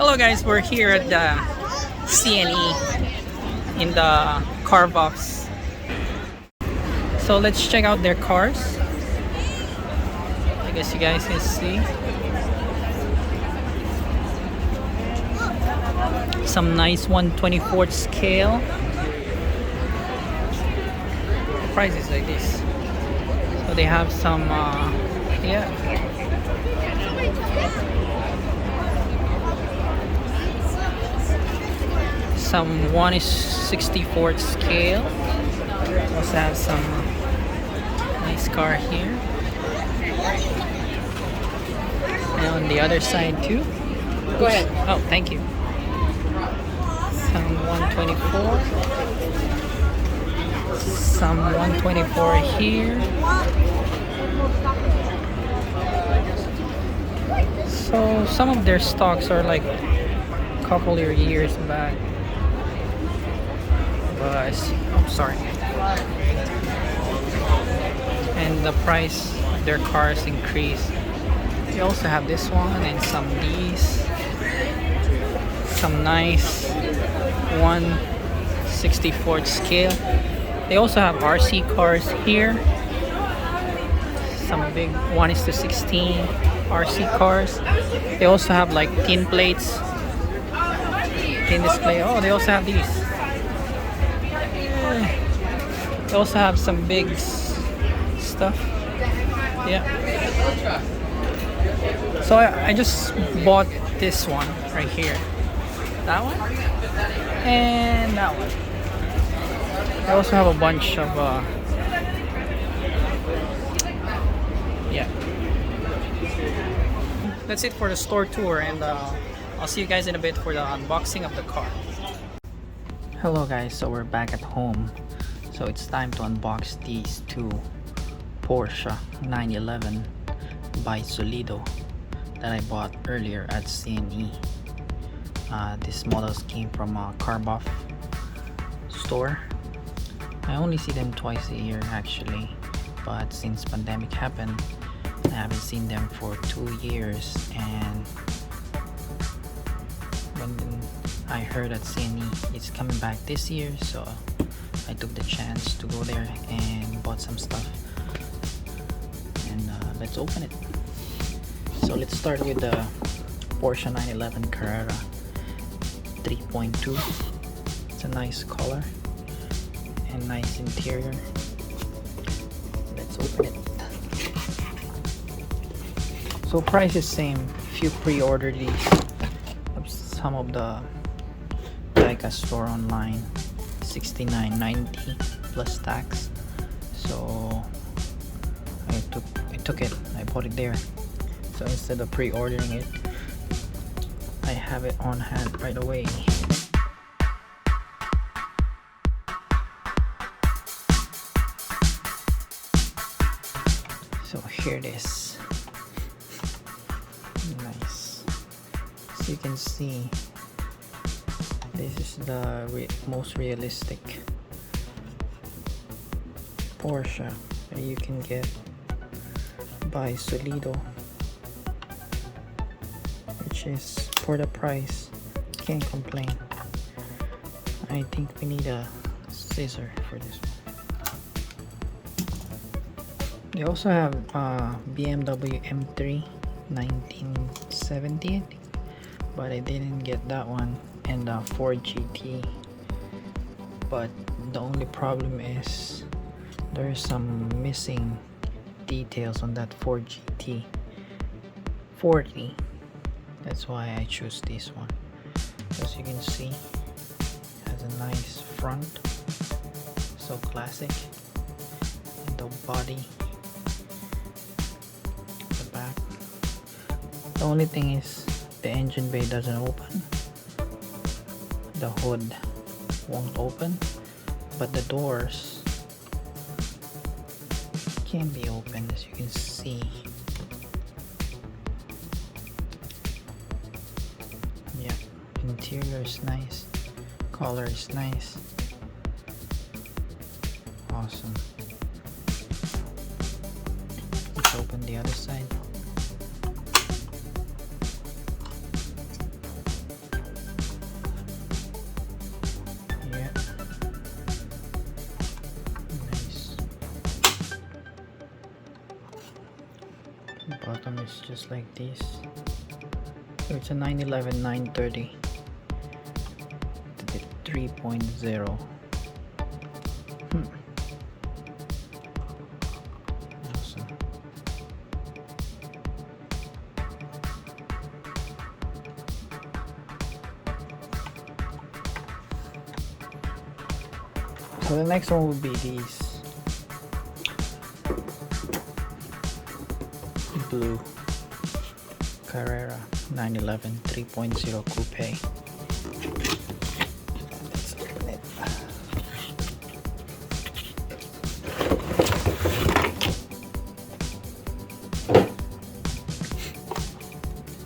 Hello guys, we're here at the CNE in the Carbuffs. So let's check out their cars. I guess you guys can see. Some nice 1/24 scale. Prices like this. So they have some some 1/64 scale. Also have some nice car here. And on the other side too. Go ahead. Oh, thank you. Some 124. Some 124 here. So some of their stocks are like a couple of years back. But I'm sorry. And the price of their cars increased. They also have this one and some these. Some nice 1/64 scale. They also have RC cars here. Some big 1:16 RC cars. They also have like tin plates, tin display. Oh, they also have these. They also have some big stuff. Yeah. So I just bought this one right here. That one and that one. I also have a bunch of yeah. That's it for the store tour, and I'll see you guys in a bit for the unboxing of the car. Hello guys, so we're back at home. So it's time to unbox these two Porsche 911 by Solido that I bought earlier at CNE. These models came from a Carbuff store. I only see them twice a year actually, but since pandemic happened, I haven't seen them for 2 years. And when I heard at CNE it's coming back this year, so I took the chance to go there and bought some stuff. And let's open it. So let's start with the Porsche 911 Carrera 3.2. It's a nice color and nice interior. Let's open it. So price is same if you pre-order these. Some of the Leica store online, $69.90 plus tax. So I took it. I bought it there. So instead of pre-ordering it, I have it on hand right away. So here it is. Nice. So you can see this is the most realistic Porsche that you can get by Solido, which is for the price, can't complain. I think we need a scissor for this one. They also have BMW M3 1970, but I didn't get that one, and Ford GT. But the only problem is there's some missing details on that Ford GT 40. That's why I choose this one. As you can see, it has a nice front, so classic. And the body, the back. The only thing is the engine bay doesn't open. The hood won't open, but the doors can be opened, as you can see. Yeah, interior is nice, color is nice. Awesome. Let's open the other side. The bottom is just like this. So it's a 911 930 3.0. Awesome. So the next one would be these blue Carrera 911 3.0 Coupe. Let's open it.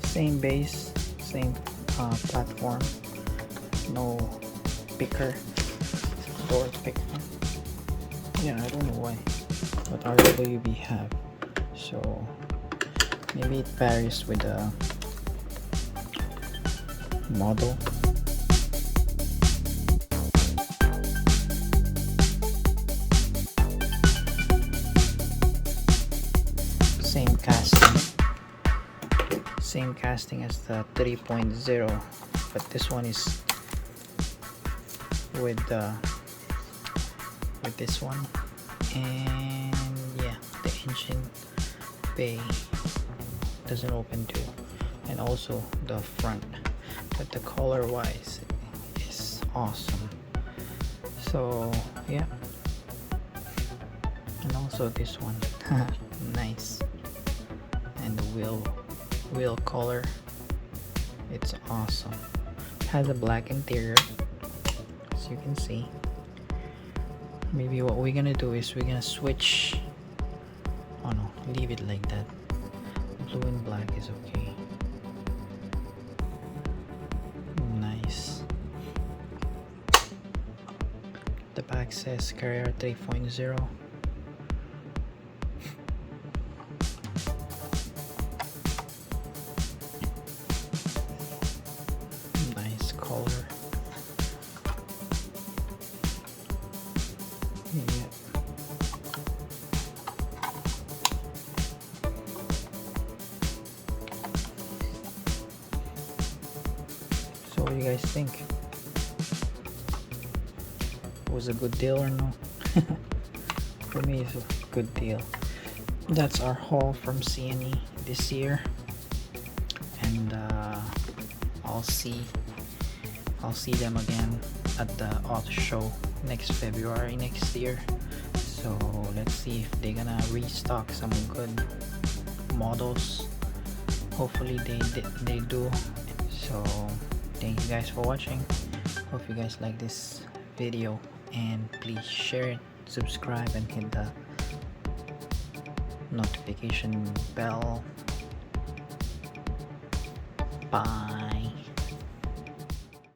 Same base, same platform, no picker, door picker. Yeah, I don't know why, but RWB have, so maybe it varies with the model. Same casting as the 3.0, but this one is with this one, and yeah, the engine bay doesn't open too, and also the front, but the color wise is awesome. So yeah, and also this one nice, and the wheel color, it's awesome. It has a black interior, as you can see. Maybe what we're gonna do is we're gonna switch, oh no, leave it like that. Blue and black is okay. Nice. The back says Carrera 3.0. Nice color. Yeah. So what do you guys think? Was a good deal or no? For me, it's a good deal. That's our haul from CNE this year, and I'll see them again at the auto show next February next year. So let's see if they're gonna restock some good models. Hopefully they do. So thank you guys for watching. Hope you guys like this video, and please share it, subscribe, and hit the notification bell. Bye.